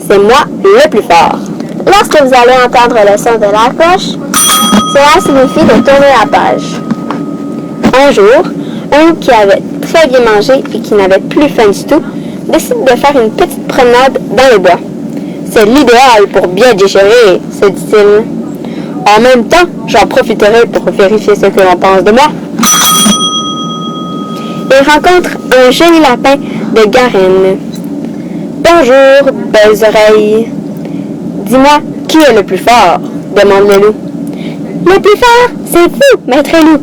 C'est moi le plus fort. Lorsque vous allez entendre le son de la cloche, cela signifie de tourner la page. Un jour, un loup qui avait très bien mangé et qui n'avait plus faim du tout, décide de faire une petite promenade dans les bois. C'est l'idéal pour bien digérer, se dit-il. En même temps, j'en profiterai pour vérifier ce que l'on pense de moi. Il rencontre un joli lapin de Garenne. Bonjour, belles oreilles. Dis-moi, qui est le plus fort? Demande le loup. Le plus fort, c'est vous, maître loup.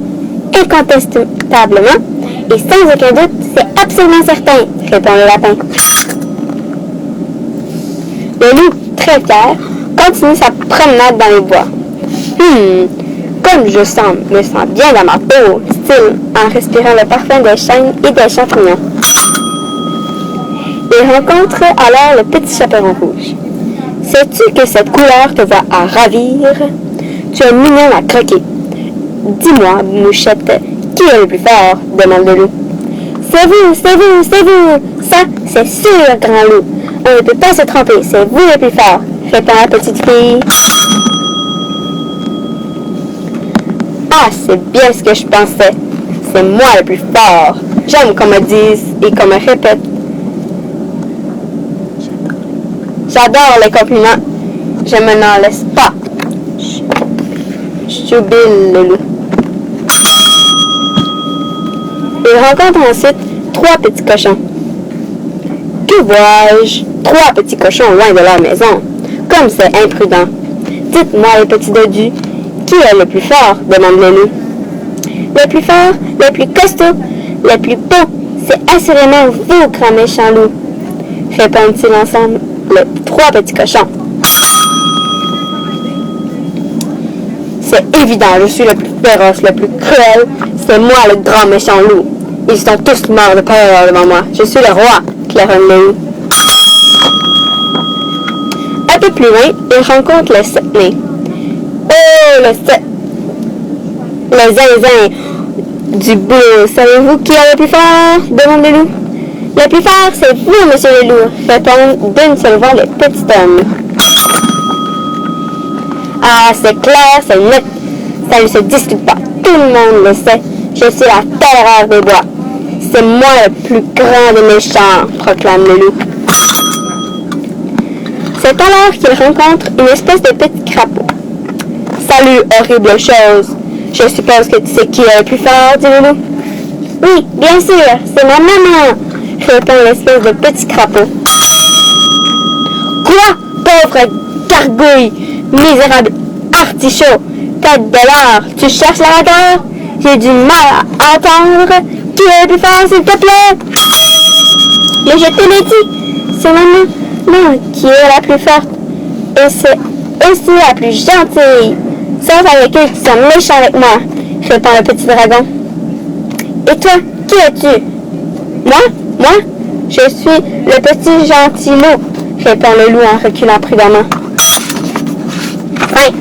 Incontestablement, et sans aucun doute, c'est absolument certain, répond le lapin. Le loup, très fier, continue sa promenade dans les bois. Comme je me sens bien dans ma peau, dit-il, en respirant le parfum des chênes et des champignons. Il rencontre alors le petit chaperon rouge. Sais-tu que cette couleur te va à ravir? Tu es mignon à croquer. Dis-moi, mouchette, qui est le plus fort? Demande le loup. C'est vous, c'est vous, c'est vous! Ça, c'est sûr, grand loup. On ne peut pas se tromper, c'est vous le plus fort, répond la petite fille. Ah, c'est bien ce que je pensais. C'est moi le plus fort. J'aime qu'on me dise et qu'on me répète. J'adore les compliments. Je me n'en laisse pas. Jubile le loup. Il rencontre ensuite 3 petits cochons. Que vois-je? 3 petits cochons loin de leur maison. Comme c'est imprudent. Dites-moi, les petits dodus, qui est le plus fort? Demande le loup. Le plus fort, le plus costaud, le plus beau, c'est assurément vous, grand méchant loup, répondent-ils ensemble, les 3 petits cochons. C'est évident, je suis le plus féroce, le plus cruel, c'est moi le grand méchant loup. Ils sont tous morts de peur devant moi. Je suis le roi, claironne le loup. Un peu plus loin, il rencontre le 7 nez. Oh, le zinzin du bout. Savez-vous qui est le plus fort? Demande le loup. Le plus fort, c'est vous, monsieur le loup, répondent d'une seule voix les petits hommes. Ah, c'est clair, c'est net. Ça ne se discute pas. Tout le monde le sait. Je suis la terreur des bois. C'est moi le plus grand des méchants, proclame le loup. C'est alors qu'il rencontre une espèce de petit crapaud. Salut, horrible chose. Je suppose que tu sais qui est le plus fort, dit le loup. Oui, bien sûr, c'est ma maman, répond l'espèce de petit crapaud. Quoi, pauvre gargouille, misérable artichaut, tête de l'or, tu cherches la bagarre? J'ai du mal à entendre. Qui est le plus fort, s'il te plaît? Mais je te l'ai dit, c'est maman qui est la plus forte. Et c'est aussi la plus gentille. Sauf avec eux qui sont méchants avec moi, répond le petit dragon. Et toi, qui es-tu? Moi, je suis le petit gentil loup, répond le loup en reculant prudemment. Fin.